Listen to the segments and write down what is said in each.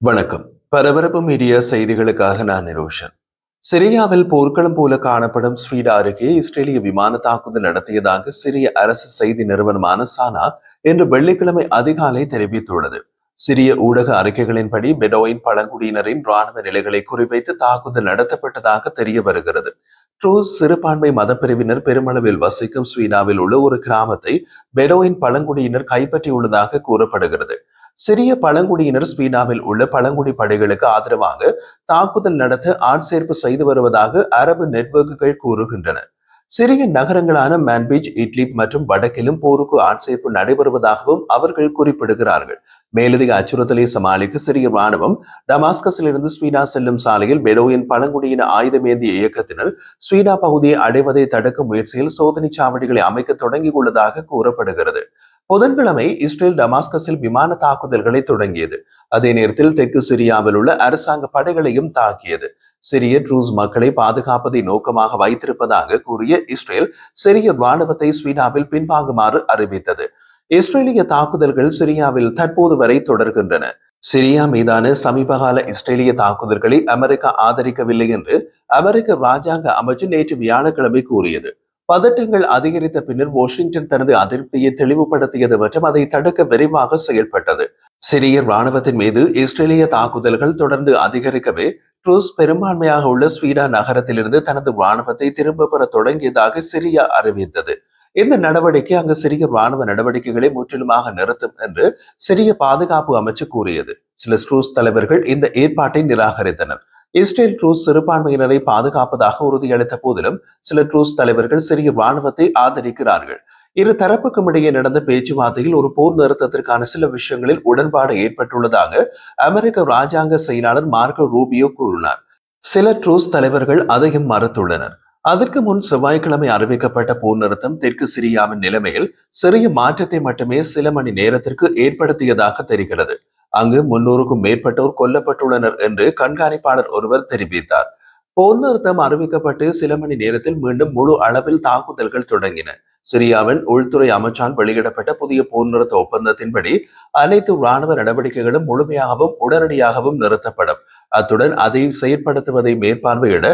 வணக்கம். பரபரப்பு மீடியா செய்திகளுக்காக நான் நிரோஷன். சிரியாவில் போர்க்களம் போல காணப்படும் ஸ்வீடா அருகே இஸ்ரேலிய விமான தாக்குதல் நடத்தியதாக சிரிய அரசு செய்தி நிறுவனமான சானா இன்று வெள்ளிக்கிழமை அதிகாலை தெரிவித்துள்ளது. சிரிய ஊடக அறிக்கைகளின்படி பெடோயின் பழங்குடியினரின் ராணுவ நிலைகளை குறிவைத்து தாக்குதல் நடத்தப்பட்டதாக தெரிய வருகிறது. ட்ரூஸ் சிறுபான்மை மதப்பிரிவினர் பெருமளவில் வசிக்கும் ஸ்வீடாவில் உள்ள ஒரு கிராமத்தை பெடோயின் பழங்குடியினர் கைப்பற்றியுள்ளதாக கூறப்படுகிறது. சிரிய பழங்குடியினர் ஸ்வீடாவில் உள்ள பழங்குடி படைகளுக்கு ஆதரவாக தாக்குதல் நடத்த ஆட்சேர்ப்பு செய்து வருவதாக அரபு நெட்வொர்க்குகள் கூறுகின்றன. சிறிய நகரங்களான மான்பீச், இட்லிப் மற்றும் வடக்கிலும் போருக்கு ஆட்சேர்ப்பு நடைபெறுவதாகவும் அவர்கள் குறிப்பிடுகிறார்கள். மேலதிக அச்சுறுத்தலை சமாளிக்க சிரிய ராணுவம் டமாஸ்கஸில் இருந்து ஸ்வீடா செல்லும் சாலையில் பெடோயின் பழங்குடியின ஆயுதமேந்திய இயக்கத்தினர் ஸ்வீடா பகுதியை அடைவதை தடுக்கும் முயற்சியில் சோதனை சாவடிகளை அமைக்க தொடங்கியுள்ளதாக கூறப்படுகிறது. புதன்கிழமை இஸ்ரேல் டமாஸ்கஸில் விமான தாக்குதல்களை தொடங்கியது. அதே நேரத்தில் தெற்கு சிரியாவில் உள்ள அரசாங்க படைகளையும் தாக்கியது. சிரிய ட்ரூஸ் மக்களை பாதுகாப்பதை நோக்கமாக வைத்திருப்பதாக கூறிய இஸ்ரேல் சிரிய ராணுவத்தை ஸ்வீடாவில் பின்வாங்குமாறு அறிவித்தது. இஸ்ரேலிய தாக்குதல்கள் சிரியாவில் தற்போது வரை தொடர்கின்றன. சிரியா மீதான சமீபகால இஸ்ரேலிய தாக்குதல்களை அமெரிக்கா ஆதரிக்கவில்லை என்று அமெரிக்க ராஜாங்க அமைச்சு நேற்று வியாழக்கிழமை கூறியது. பதட்டங்கள் அதிகரித்த பின்னர் வாஷிங்டன் தனது அதிருப்தியை தெளிவுபடுத்தியது மற்றும் அதை தடுக்க விரைவாக செயல்பட்டது. சிரிய ராணுவத்தின் மீது இஸ்ரேலிய தாக்குதல்கள் தொடர்ந்து அதிகரிக்கவே ட்ரூஸ் பெரும்பான்மையாக உள்ள ஸ்வீடா நகரத்திலிருந்து தனது ராணுவத்தை திரும்ப பெற தொடங்கியதாக சிரியா அறிவித்தது. இந்த நடவடிக்கை அங்கு சிரிய ராணுவ நடவடிக்கைகளை முற்றிலுமாக நிறுத்தும் என்று சிரிய பாதுகாப்பு அமைச்சு கூறியது. சில ட்ரூஸ் தலைவர்கள் இந்த ஏற்பாட்டை நிராகரித்தனர். இஸ்ரேல் ட்ரூஸ் சிறுபான்மையினரை பாதுகாப்பதாக உறுதியளித்த போதிலும் சில ட்ரூஸ் தலைவர்கள் சிரிய ராணுவத்தை ஆதரிக்கிறார்கள். இரு தரப்புக்கும் இடையே நடந்த பேச்சுவார்த்தையில் ஒரு போர் நிறுத்தத்திற்கான சில விஷயங்களில் உடன்பாடு ஏற்பட்டுள்ளதாக அமெரிக்க ராஜாங்க செயலாளர் மார்க்கோ ரூபியோ கூறினார். சில ட்ரூஸ் தலைவர்கள் அதையும் மறுத்துள்ளனர். அதற்கு முன் செவ்வாய்க்கிழமை அறிவிக்கப்பட்ட போர் நிறுத்தம் தெற்கு சிரியாவின் நிலைமையில் சிறிய மாற்றத்தை மட்டுமே சில மணி நேரத்திற்கு ஏற்படுத்தியதாக தெரிகிறது. அங்கு 300க்கும் மேற்பட்டோர் கொல்லப்பட்டுள்ளனர் என்று கண்காணிப்பாளர் ஒருவர் தெரிவித்தார். போர் நிறுத்தம் அறிவிக்கப்பட்டு சில மணி நேரத்தில் மீண்டும் முழு அளவில் தாக்குதல்கள் தொடங்கின. சிரியாவின் உள்துறை அமைச்சால் வெளியிடப்பட்ட புதிய போர் நிறுத்த ஒப்பந்தத்தின்படி அனைத்து ராணுவ நடவடிக்கைகளும் முழுமையாகவும் உடனடியாகவும் நிறுத்தப்படும். அத்துடன் அதை செயற்படுத்துவதை மேற்பார்வையிட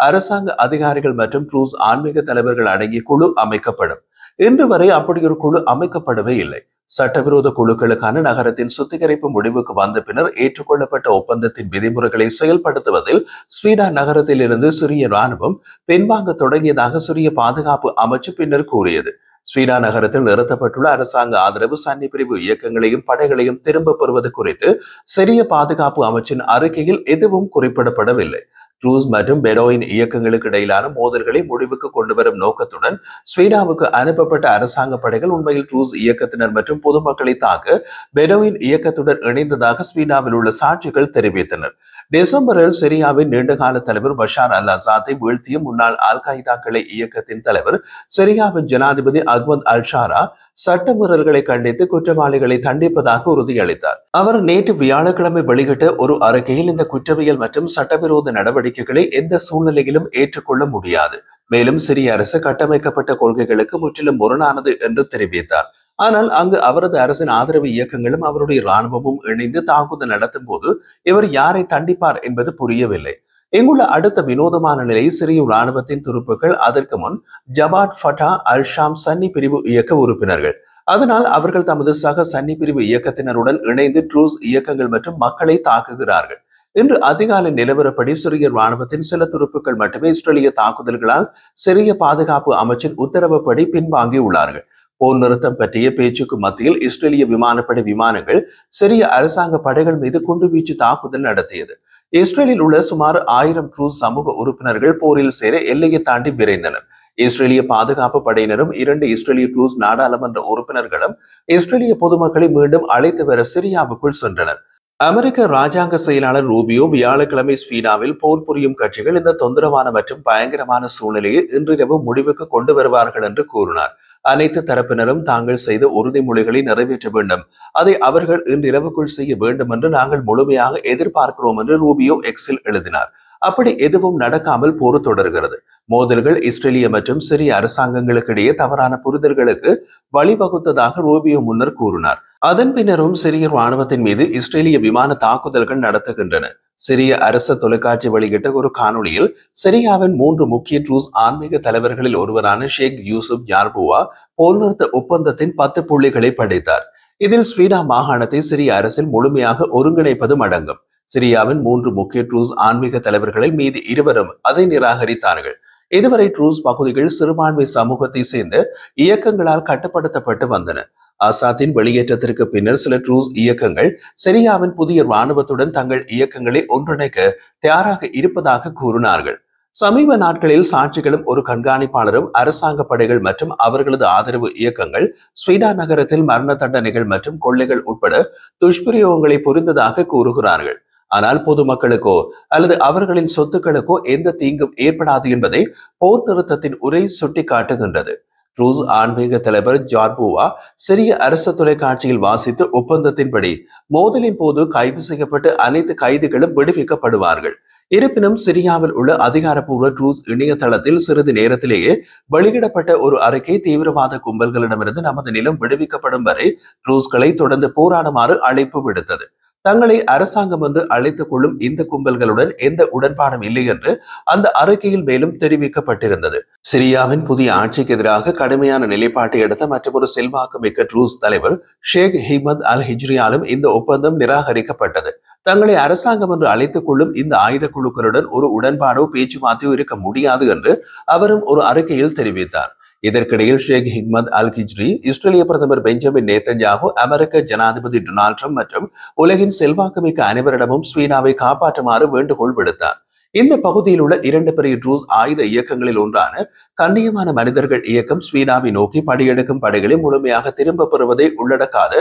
அரசாங்க அதிகாரிகள் மற்றும் ட்ரூஸ் ஆன்மீக தலைவர்கள் அடங்கிய குழு அமைக்கப்படும். இன்று வரை அப்படி ஒரு குழு அமைக்கப்படவே இல்லை. சட்டவிரோத குழுக்களுக்கான நகரத்தின் சுத்திகரிப்பு முடிவுக்கு வந்த பின்னர் ஏற்றுக்கொள்ளப்பட்ட ஒப்பந்தத்தின் விதிமுறைகளை செயல்படுத்துவதில் ஸ்வீடா நகரத்தில் இருந்து சிரிய ராணுவம் பின்வாங்க தொடங்கியதாக சிரிய பாதுகாப்பு அமைச்சு பின்னர் கூறியது. ஸ்வீடா நகரத்தில் நிறுத்தப்பட்டுள்ள அரசாங்க ஆதரவு சன்னி பிரிவு இயக்கங்களையும் படைகளையும் திரும்ப பெறுவது குறித்து சிரிய பாதுகாப்பு அமைச்சின் அறிக்கையில் எதுவும் குறிப்பிடப்படவில்லை. ட்ரூஸ் மற்றும் பெடோயின் இயக்கங்களுக்கு இடையிலான மோதல்களை முடிவுக்கு கொண்டு வரும் நோக்கத்துடன் ஸ்வீடாவுக்கு அனுப்பப்பட்ட அரசாங்க படைகள் உண்மையில் ட்ரூஸ் இயக்கத்தினர் மற்றும் பொதுமக்களை தாக்க பெடோயின் இயக்கத்துடன் இணைந்ததாக ஸ்வீடாவில் உள்ள சாட்சிகள் தெரிவித்தனர். டிசம்பரில் சிரியாவின் நீண்டகால தலைவர் பஷார் அல் அசாத்தை வீழ்த்திய முன்னாள் அல் qaeda கிளை இயக்கத்தின் தலைவர் சிரியாவின் ஜனாதிபதி அஹ்மத் அல் ஷாரா சட்டமீறல்களை கண்டித்து குற்றவாளிகளை தண்டிப்பதாக உறுதியளித்தார். அவர் நேற்று வியாழக்கிழமை வெளியிட்ட ஒரு அறிக்கையில் இந்த குற்றவியல் மற்றும் சட்டவிரோத நடவடிக்கைகளை எந்த சூழ்நிலையிலும் ஏற்றுக்கொள்ள முடியாது, மேலும் சிரிய அரசு கட்டமைக்கப்பட்ட கொள்கைகளுக்கு முற்றிலும் முரணானது என்று தெரிவித்தார். ஆனால் அங்கு அவரது அரசின் ஆதரவு இயக்கங்களும் அவருடைய இராணுவமும் இணைந்து தாக்குதல் நடத்தும் போது இவர் யாரை தண்டிப்பார் என்பது புரியவில்லை. இங்குள்ள அடுத்த வினோதமான நிலை சிரிய இராணுவத்தின் துருப்புகள் அதற்கு முன் ஜபாட் ஃபட்டா அல் ஷாம் சன்னி பிரிவு இயக்க உறுப்பினர்கள். அதனால் அவர்கள் தமது சக சன்னி பிரிவு இயக்கத்தினருடன் இணைந்து ட்ரூஸ் இயக்கங்கள் மற்றும் மக்களை தாக்குகிறார்கள். இன்று அதிகாலை நிலவரப்படி சிரிய இராணுவத்தின் சில துருப்புகள் மட்டுமே இஸ்ரேலிய தாக்குதல்களால் சிரிய பாதுகாப்பு அமைச்சின் உத்தரவுப்படி பின்வாங்கியுள்ளார்கள். போர் நிறுத்தம் பற்றிய பேச்சுக்கு மத்தியில் இஸ்ரேலிய விமானப்படை விமானங்கள் சிரிய அரசாங்க படைகள் மீது குண்டுவீச்சு தாக்குதல் நடத்தியது. இஸ்ரேலில் உள்ள சுமார் 1000 ட்ரூஸ் சமூக உறுப்பினர்கள் போரில் சேர எல்லையை தாண்டி விரைந்தனர். இஸ்ரேலிய பாதுகாப்பு படையினரும் 2 இஸ்ரேலிய ட்ரூஸ் நாடாளுமன்ற உறுப்பினர்களும் இஸ்ரேலிய பொதுமக்களை மீண்டும் அழைத்து வர சிரியாவுக்குள் சென்றனர். அமெரிக்க ராஜாங்க செயலாளர் ரூபியோ வியாழக்கிழமை ஸ்வீடாவில் போர் புரியும் கட்சிகள் இந்த தொந்தரவான மற்றும் பயங்கரமான சூழ்நிலையை இன்றிரவு முடிவுக்கு கொண்டு வருவார்கள் என்று கூறினார். அனைத்து தரப்பினரும் தாங்கள் செய்த உறுதிமொழிகளை நிறைவேற்ற வேண்டும், அதை அவர்கள் இன்றிரவுக்குள் செய்ய வேண்டும் என்று நாங்கள் முழுமையாக எதிர்பார்க்கிறோம் என்று ரூபியோ எக்ஸில் எழுதினார். அப்படி எதுவும் நடக்காமல் போர் தொடர்கிறது. மோதல்கள் இஸ்ரேலிய மற்றும் சிரிய அரசாங்கங்களுக்கு இடையே தவறான புரிதல்களுக்கு வழிவகுத்ததாக ரூபியோ முன்னர் கூறினார். அதன் பின்னரும் சிரிய ராணுவத்தின் மீது இஸ்ரேலிய விமான தாக்குதல்கள் நடத்துகின்றன. சிரிய அரச தொலைக்காட்சி வெளியிட்ட ஒரு காணொளியில் சிரியாவின் 3 முக்கிய ட்ரூஸ் ஆன்மீக தலைவர்களில் ஒருவரான ஷேக் யூசுப் யார்புவா போர் நிறுத்த ஒப்பந்தத்தின் 10 புள்ளிகளை படித்தார். இதில் ஸ்வீடா மாகாணத்தை சிரிய அரசில் முழுமையாக ஒருங்கிணைப்பதும் அடங்கும். சிரியாவின் 3 முக்கிய ட்ரூஸ் ஆன்மீக தலைவர்களில் மீதி இருவரும் அதை நிராகரித்தார்கள். இதுவரை ட்ரூஸ் பகுதிகள் சிறுபான்மை சமூகத்தை சேர்ந்த இயக்கங்களால் கட்டுப்படுத்தப்பட்டு வந்தன. ஆசாத்தின் வெளியேற்றத்திற்கு பின்னர் சில ட்ரூஸ் இயக்கங்கள் சிரியாவின் புதிய ராணுவத்துடன் தங்கள் இயக்கங்களை ஒன்றிணைக்க தயாராக இருப்பதாக கூறினார்கள். சமீப நாட்களில் சாட்சிகளும் ஒரு கண்காணிப்பாளரும் அரசாங்க படைகள் மற்றும் அவர்களது ஆதரவு இயக்கங்கள் ஸ்வீடா நகரத்தில் மரண தண்டனைகள் மற்றும் கொள்ளைகள் உட்பட துஷ்பிரயோகங்களை புரிந்ததாக கூறுகிறார்கள். ஆனால் பொதுமக்களுக்கோ அல்லது அவர்களின் சொத்துக்களுக்கோ எந்த தீங்கும் ஏற்படாது என்பதை போர் நிறுத்தத்தின் உரை சுட்டிக்காட்டுகின்றது. ட்ரூஸ் ஆன்மீக தலைவர் ஜார்புவா சிரிய அரசு தொலைக்காட்சியில் வாசித்த ஒப்பந்தத்தின்படி மோதலின் போது கைது செய்யப்பட்ட அனைத்து கைதிகளும் விடுவிக்கப்படுவார்கள். இருப்பினும் சிரியாவில் உள்ள அதிகாரப்பூர்வ ட்ரூஸ் இணையதளத்தில் சிறிது நேரத்திலேயே வெளியிடப்பட்ட ஒரு அறிக்கை தீவிரவாத கும்பல்களிடமிருந்து நமது நிலம் விடுவிக்கப்படும் வரை ட்ரூஸ்களை தொடர்ந்து போராடுமாறு அழைப்பு விடுத்தது. தங்களை அரசாங்கம் என்று அழைத்துக் கொள்ளும் இந்த கும்பல்களுடன் எந்த உடன்பாடும் இல்லை என்று அந்த அறிக்கையில் மேலும் தெரிவிக்கப்பட்டிருந்தது. சிரியாவின் புதிய ஆட்சிக்கு எதிராக கடுமையான நிலைப்பாட்டை எடுத்த மற்றொரு செல்வாக்கு மிக்க ட்ரூஸ் தலைவர் ஷேக் ஹிமத் அல் ஹிஜ்ரியாலும் இந்த ஒப்பந்தம் நிராகரிக்கப்பட்டது. தங்களை அரசாங்கம் என்று அழைத்துக் கொள்ளும் இந்த ஆயுத குழுக்களுடன் ஒரு உடன்பாடோ பேச்சுவார்த்தையோ இருக்க முடியாது என்று அவரும் ஒரு அறிக்கையில் தெரிவித்தார். இதற்கிடையில் ஷேக் ஹிக்மத் அல் ஹிஜ்ரி இஸ்ரேலிய பிரதமர் பெஞ்சமின் நேத்தன்யாகு, அமெரிக்க ஜனாதிபதி டொனால்ட் ட்ரம்ப் மற்றும் உலகின் செல்வாக்குமிக்க அனைவரிடமும் ஸ்வீடாவை காப்பாற்றுமாறு வேண்டுகோள் விடுத்தார். இந்த பகுதியில் உள்ள 2 பெரிய ட்ரூஸ் ஆயுத இயக்கங்களில் ஒன்றான கண்ணியமான மனிதர்கள் இயக்கம் ஸ்வீடாவை நோக்கி படியெடுக்கும் படைகளை முழுமையாக திரும்ப பெறுவதை உள்ளடக்காத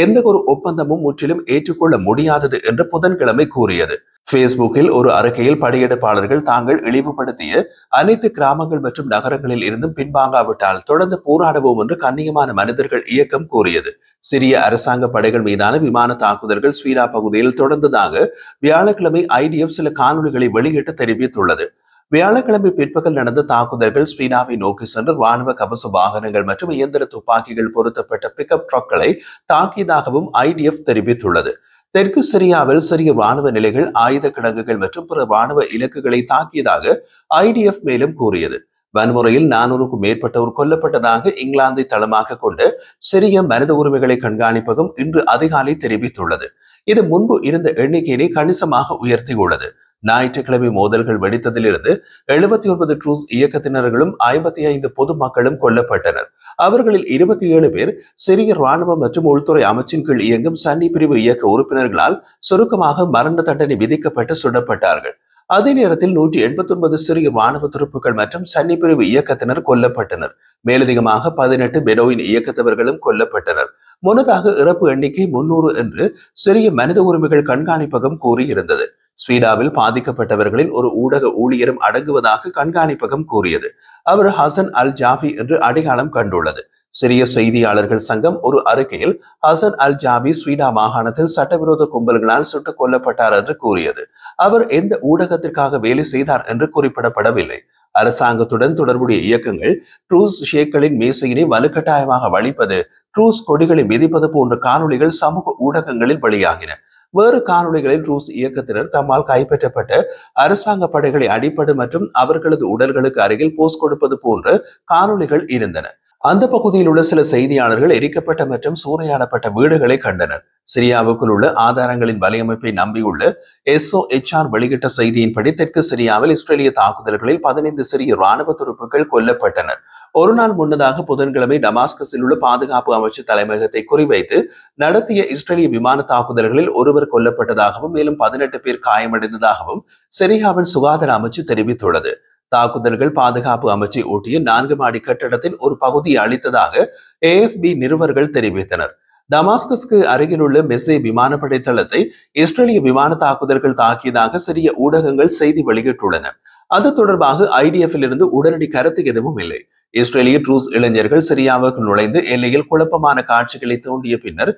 எந்த ஒரு ஒப்பந்தமும் முற்றிலும் ஏற்றுக்கொள்ள முடியாதது என்று புதன்கிழமை கூறியது. பேஸ்புக்கில் ஒரு அறிக்கையில் படையெடுப்பாளர்கள் தாங்கள் இழிவுபடுத்திய அனைத்து கிராமங்கள் மற்றும் நகரங்களில் இருந்தும் பின்வாங்காவிட்டால் தொடர்ந்து போராடுவோம் என்று கண்ணியமான மனிதர்கள் இயக்கம் கூறியது. சிரிய அரசாங்க படைகள் மீதான விமான தாக்குதல்கள் ஸ்வீடா பகுதியில் தொடர்ந்ததாக வியாழக்கிழமை IDF சில காணொலிகளை வெளியிட்டு தெரிவித்துள்ளது. வியாழக்கிழமை பிற்பகல் நடந்த தாக்குதல்கள் ஸ்வீடாவை நோக்கி சென்று ராணுவ கவச வாகனங்கள் மற்றும் இயந்திர துப்பாக்கிகள் பொருத்தப்பட்ட பிக்கப் ட்ரக்களை தாக்கியதாகவும் IDF தெரிவித்துள்ளது. தெற்கு சிரியாவில் சிறிய ராணுவ நிலைகள், ஆயுத கிடங்குகள் மற்றும் பிற ராணுவ இலக்குகளை தாக்கியதாக IDF மேலும் கூறியது. வன்முறையில் 400க்கும் மேற்பட்டோர் கொல்லப்பட்டதாக இங்கிலாந்தை தளமாக கொண்டு சிரிய மனித உரிமைகளை கண்காணிப்பகம் இன்று அதிகாலை தெரிவித்துள்ளது. இது முன்பு இருந்த எண்ணிக்கையை கணிசமாக உயர்த்தியுள்ளது. ஞாயிற்றுக்கிழமை மோதல்கள் வெடித்ததிலிருந்து 79 ட்ரூஸ் இயக்கத்தினர்களும் 55 பொதுமக்களும் கொல்லப்பட்டனர். அவர்களில் 27 பேர் சிரிய ராணுவம் மற்றும் உள்துறை அமைச்சின் கீழ் இயங்கும் சன்னி பிரிவு இயக்க உறுப்பினர்களால் சுருக்கமாக மரண தண்டனை விதிக்கப்பட்டு சுடப்பட்டார்கள். அதே நேரத்தில் 189 சிறிய ராணுவ துருப்புகள் மற்றும் சன்னி பிரிவு இயக்கத்தினர் கொல்லப்பட்டனர். மேலதிகமாக 18 பெடோயின் இயக்கத்தவர்களும் கொல்லப்பட்டனர். முன்னதாக இறப்பு எண்ணிக்கை 300 என்று சிறிய மனித உரிமைகள் கண்காணிப்பகம் கூறியிருந்தது. ஸ்வீடாவில் பாதிக்கப்பட்டவர்களின் ஒரு ஊடக ஊழியரும் அடங்குவதாக கண்காணிப்பகம் கூறியது. அவர் ஹசன் அல் ஜாபி என்று அடையாளம் கண்டுள்ளது. சிரிய செய்தியாளர்கள் சங்கம் ஒரு அறிக்கையில் ஹசன் அல் ஜாபி ஸ்வீடா மாகாணத்தில் சட்டவிரோத கும்பல்களால் சுட்டுக் கொல்லப்பட்டார் என்று கூறியது. அவர் எந்த ஊடகத்திற்காக வேலை செய்தார் என்று குறிப்பிடப்படவில்லை. அரசாங்கத்துடன் தொடர்புடைய இயக்கங்கள் ட்ரூஸ் ஷேக்களின் மேசையினை வலுக்கட்டாயமாக வலிப்பது, ட்ரூஸ் கொடிகளை மிதிப்பது போன்ற காணொலிகள் சமூக ஊடகங்களில் வெளியாகின. வேறு காணொலிகளில் ட்ரூஸ் இயக்கத்தினர் தம்மால் கைப்பற்றப்பட்ட அரசாங்க படைகளை அடிப்பது மற்றும் அவர்களது உடல்களுக்கு அருகில் போஸ் கொடுப்பது போன்ற காணொலிகள் இருந்தன. அந்த பகுதியில் உள்ள சில செய்தியாளர்கள் எரிக்கப்பட்ட மற்றும் சூறையாடப்பட்ட வீடுகளை கண்டனர். சிரியாவுக்குள் உள்ள ஆதாரங்களின் வலையமைப்பை நம்பியுள்ள SOHR வெளியிட்ட செய்தியின்படி தெற்கு சிரியாவில் இஸ்ரேலிய தாக்குதல்களில் 15 சிறிய ராணுவ துருப்புகள் கொல்லப்பட்டனர். ஒரு நாள் முன்னதாக புதன்கிழமை டமாஸ்கஸில் உள்ள பாதுகாப்பு அமைச்சு தலைமையகத்தை குறிவைத்து நடத்திய இஸ்ரேலிய விமான தாக்குதல்களில் ஒருவர் கொல்லப்பட்டதாகவும் மேலும் 18 பேர் காயமடைந்ததாகவும் சிரியாவின் சுகாதார அமைச்சு தெரிவித்துள்ளது. தாக்குதல்கள் பாதுகாப்பு அமைச்சை ஒட்டிய 4 மாடி கட்டடத்தின் ஒரு பகுதியை அளித்ததாக AFP நிருபர்கள் தெரிவித்தனர். டமாஸ்கஸ்க்கு அருகிலுள்ள மெஸ்ஸே விமானப்படை தளத்தை இஸ்ரேலிய விமான தாக்குதல்கள் தாக்கியதாக சிறிய ஊடகங்கள் செய்தி வெளியிட்டுள்ளன. அது தொடர்பாக IDF-இல் இருந்து உடனடி கருத்து எதுவும் இல்லை. இஸ்ரேலிய ட்ரூஸ் இளைஞர்கள் சிரியாவுக்கு நுழைந்து எல்லையில் குழப்பமான காட்சிகளை தோண்டிய பின்னர்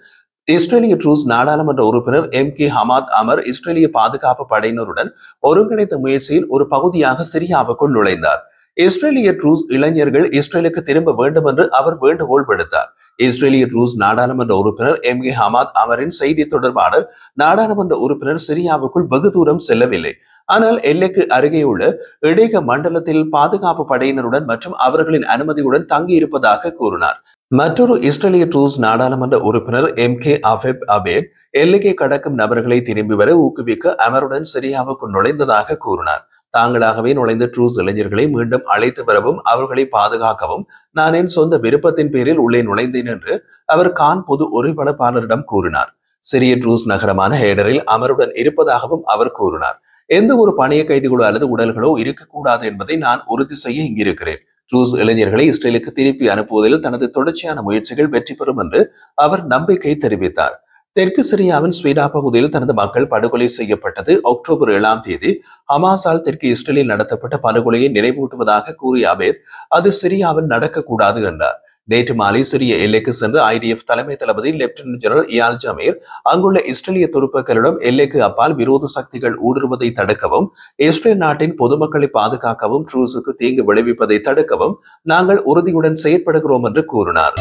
இஸ்ரேலிய ட்ரூஸ் நாடாளுமன்ற உறுப்பினர் MK ஹமாத் அமர் இஸ்ரேலிய பாதுகாப்பு படையினருடன் ஒருங்கிணைத்த முயற்சியின் ஒரு பகுதியாக சிரியாவுக்குள் நுழைந்தார். இஸ்ரேலிய ட்ரூஸ் இளைஞர்கள் இஸ்ரேலுக்கு திரும்ப வேண்டும் என்று அவர் வேண்டுகோள் விடுத்தார். இஸ்ரேலிய ரூஸ் நாடாளுமன்ற உறுப்பினர் எம்.கே. ஹமாத் அமரின் செய்தி தொடர்பாளர் நாடாளுமன்ற உறுப்பினர் சிரியாவுக்குள் வெகு தூரம் செல்லவில்லை. ஆனால் எல்லைக்கு அருகேயுள்ள இடைக மண்டலத்தில் பாதுகாப்பு படையினருடன் மற்றும் அவர்களின் அனுமதியுடன் தங்கியிருப்பதாக கூறினார். மற்றொரு இஸ்ரேலிய ரூஸ் நாடாளுமன்ற உறுப்பினர் எம்.கே. அஃபெப் அபேத் எல்லையை கடக்கும் நபர்களை திரும்பி வர ஊக்குவிக்க அமருடன் சிரியாவுக்குள் நுழைந்ததாக கூறினார். தாங்களாகவே நுழைந்த ட்ரூஸ் இளைஞர்களை மீண்டும் அழைத்து வரவும் அவர்களை பாதுகாக்கவும் நான் என் சொந்த விருப்பத்தின் பேரில் உள்ளே நுழைந்தேன் என்று அவர் கான் பொது ஒருங்கிணைப்பாளரிடம் கூறினார். சிறிய ட்ரூஸ் நகரமான ஹேடரில் அமருடன் இருப்பதாகவும் அவர் கூறினார். எந்த ஒரு பணைய கைதிகளோ அல்லது உடல்களோ இருக்கக்கூடாது என்பதை நான் உறுதி செய்ய இங்கிருக்கிறேன். ட்ரூஸ் இளைஞர்களை இஸ்ரேலுக்கு திருப்பி அனுப்புவதில் தனது தொடர்ச்சியான முயற்சிகள் வெற்றி பெறும் என்று அவர் நம்பிக்கை தெரிவித்தார். தெற்கு சிரியாவின் ஸ்வீடா பகுதியில் தனது மக்கள் படுகொலை செய்யப்பட்டது அக்டோபர் 7ஆம் தேதி ஹமாஸால் தெற்கு இஸ்ரேலில் நடத்தப்பட்ட படுகொலையை நினைவூட்டுவதாக கூறிய அபேத் அது சிரியாவில் நடக்கக்கூடாது என்றார். நேற்று மாலை சிரிய எல்லைக்கு சென்று IDF தலைமை தளபதி லெப்டினன்ட் ஜெனரல் இயால் ஜமீர் அங்குள்ள இஸ்ரேலிய துருப்புக்களிடம் எல்லைக்கு அப்பால் விரோத சக்திகள் ஊடுருவதை தடுக்கவும், இஸ்ரேல் நாட்டின் பொதுமக்களை பாதுகாக்கவும், ட்ரூஸுக்கு தீங்கு விளைவிப்பதை தடுக்கவும் நாங்கள் உறுதியுடன் செயற்படுகிறோம் என்று கூறினார்.